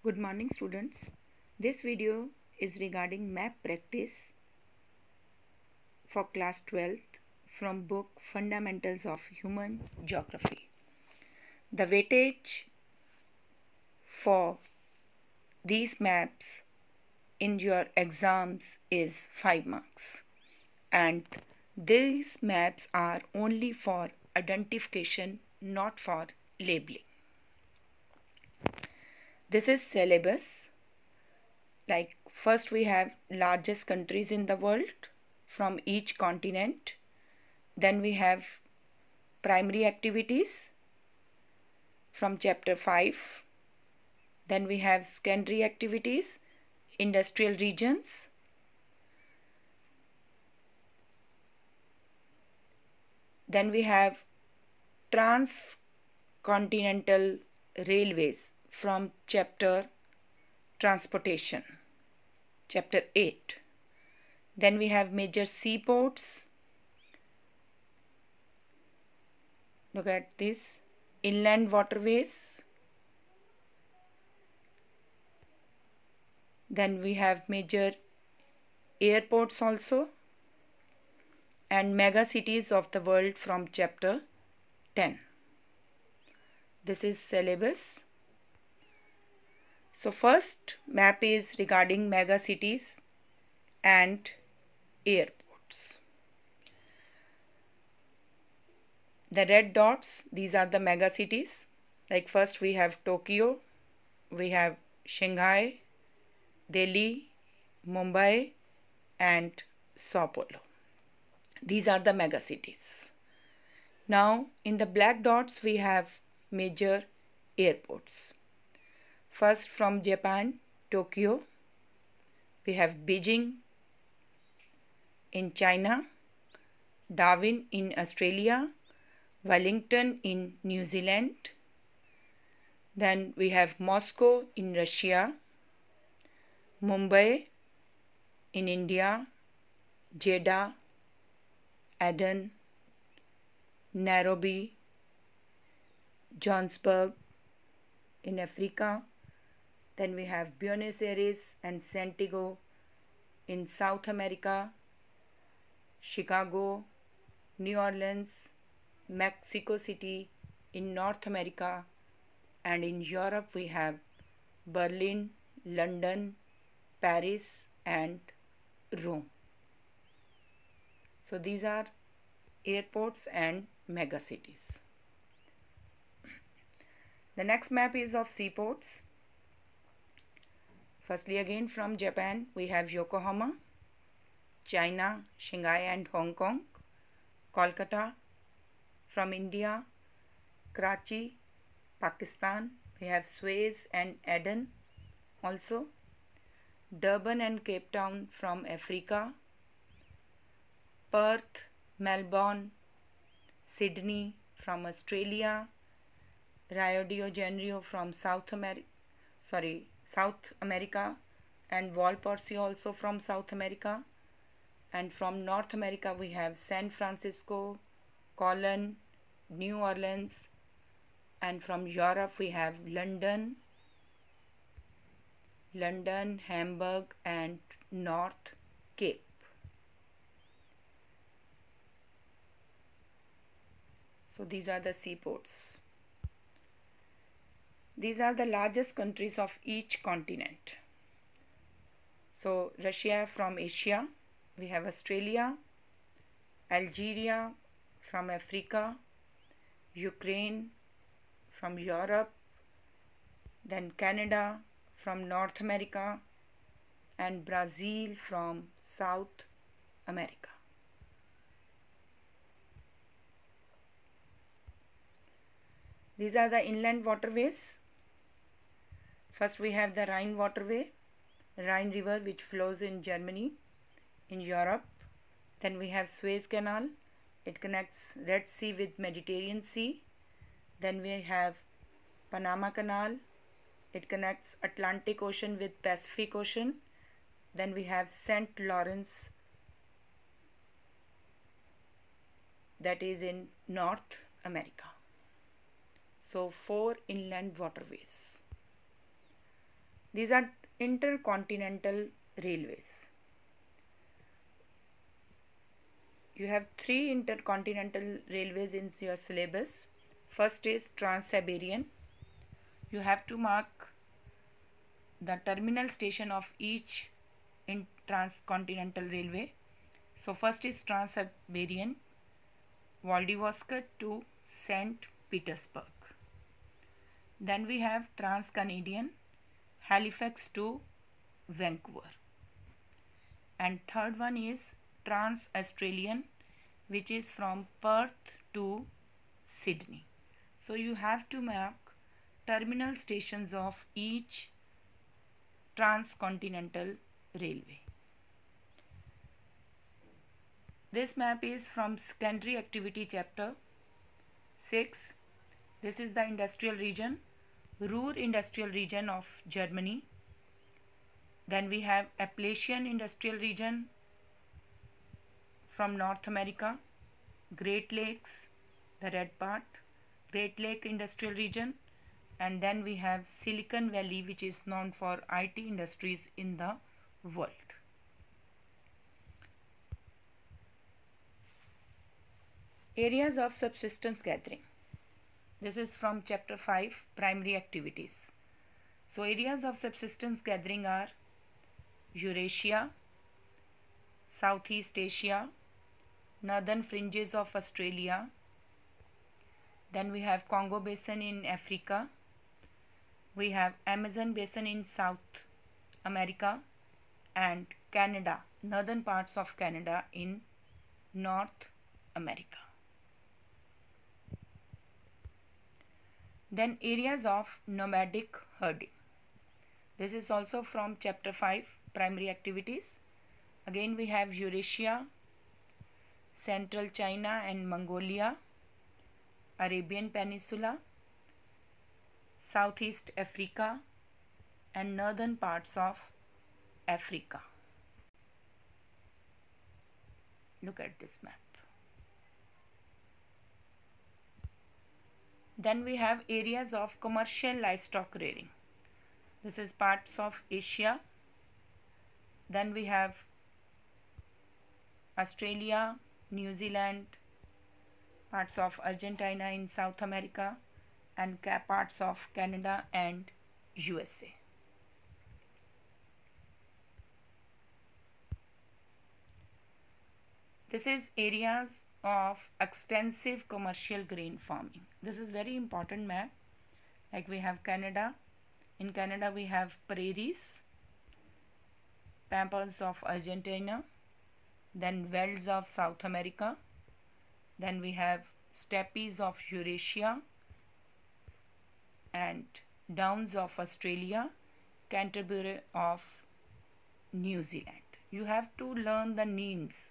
Good morning students. This video is regarding map practice for class 12th from book Fundamentals of Human Geography. The weightage for these maps in your exams is 5 marks, and these maps are only for identification, not for labeling. This is syllabus. Like first we have largest countries in the world from each continent. Then we have primary activities from chapter 5. Then we have secondary activities, industrial regions. Then we have transcontinental railways from chapter transportation, chapter 8. Then we have major seaports. Look at this, inland waterways. Then we have major airports also, and mega cities of the world from chapter 10. This is syllabus. So first map is regarding mega cities and airports. The red dots, these are the mega cities. Like first we have Tokyo, we have Shanghai, Delhi, Mumbai and Sao Paulo. These are the mega cities. Now in the black dots we have major airports. First from Japan, Tokyo. We have Beijing in China, Darwin in Australia, Wellington in New Zealand. Then we have Moscow in Russia, Mumbai in India, Jeddah, Aden, Nairobi, Johannesburg in Africa. Then we have Buenos Aires and Santiago in South America, Chicago, New Orleans, Mexico City in North America, and in Europe we have Berlin, London, Paris and Rome. So these are airports and mega cities. The next map is of seaports. Firstly again from Japan we have Yokohama, China, Shanghai and Hong Kong, Kolkata. From India, Karachi, Pakistan, we have Suez and Aden also. Durban and Cape Town from Africa, Perth, Melbourne, Sydney from Australia, Rio de Janeiro from South America, and Valparaiso also from South America. And from North America we have San Francisco, Cologne, New Orleans, and from Europe we have London, Hamburg and North Cape. So these are the seaports. These are the largest countries of each continent. So Russia from Asia, we have Australia, Algeria from Africa, Ukraine from Europe, then Canada from North America, and Brazil from South America. These are the inland waterways. First we have the Rhine waterway, Rhine river which flows in Germany, in Europe. Then we have Suez Canal. It connects Red Sea with Mediterranean Sea. Then we have Panama Canal. It connects Atlantic Ocean with Pacific Ocean. Then we have St. Lawrence, that is in North America. So 4 inland waterways. These are intercontinental railways. You have 3 intercontinental railways in your syllabus. First is Trans-Siberian. You have to mark the terminal station of each in transcontinental railway. So first is Trans-Siberian, Vladivostok to St. Petersburg. Then we have Trans-Canadian, Halifax to Vancouver. And third one is Trans-Australian, which is from Perth to Sydney. So you have to mark terminal stations of each transcontinental railway. This map is from secondary activity chapter 6. This is the industrial region, Ruhr industrial region of Germany. Then we have Appalachian industrial region from North America, Great Lakes, the red part, Great Lake industrial region, and then we have Silicon Valley, which is known for IT industries in the world. Areas of subsistence gathering. This is from chapter 5, primary activities. So areas of subsistence gathering are Eurasia, Southeast Asia, northern fringes of Australia. Then we have Congo Basin in Africa. We have Amazon Basin in South America and Canada, northern parts of Canada in North America. Then areas of nomadic herding. This is also from chapter 5, primary activities. Again we have Eurasia, Central China and Mongolia, Arabian Peninsula, Southeast Africa and northern parts of Africa. Look at this map. Then we have areas of commercial livestock rearing. This is parts of Asia. Then we have Australia, New Zealand, parts of Argentina in South America, and parts of Canada and USA. This is areas of extensive commercial grain farming. This is very important map. Like we have Canada. In Canada we have prairies, pampas of Argentina, then velds of South America, then we have steppes of Eurasia and downs of Australia, Canterbury of New Zealand. You have to learn the names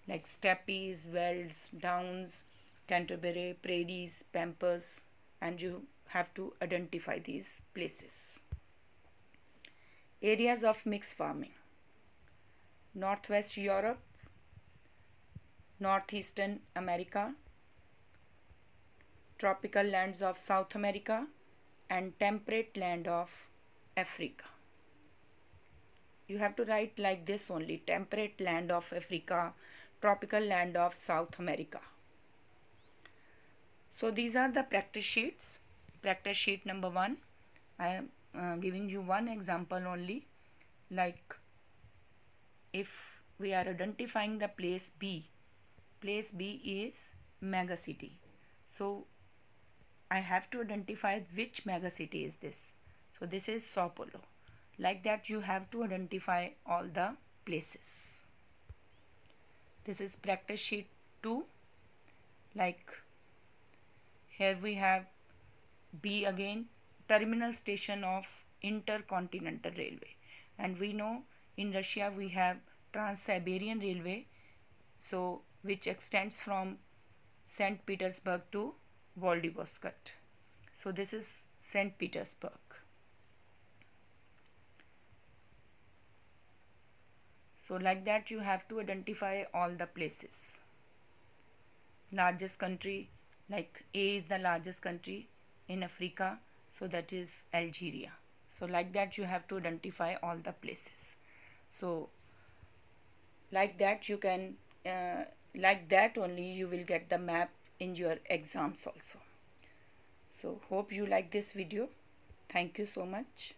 like steppes, velds, downs, Canterbury, prairies, pampas, and you have to identify these places. Areas of mixed farming. Northwest Europe, Northeastern America, tropical lands of South America, and temperate land of Africa. You have to write like this only: temperate land of Africa, tropical land of South America. So these are the practice sheets. Practice sheet number 1. I am giving you one example only. Like if we are identifying the place B is mega city. So I have to identify which mega city is this. So this is Sao Paulo. Like that you have to identify all the places. This is practice sheet 2. Like here we have B again, terminal station of Intercontinental Railway, and we know in Russia we have Trans-Siberian Railway, so which extends from St. Petersburg to Vladivostok. So this is St. Petersburg. So like that you have to identify all the places. Largest country, like A is the largest country in Africa, so that is Algeria. So like that you have to identify all the places. So like that you can like that only you will get the map in your exams also. So hope you like this video. Thank you so much.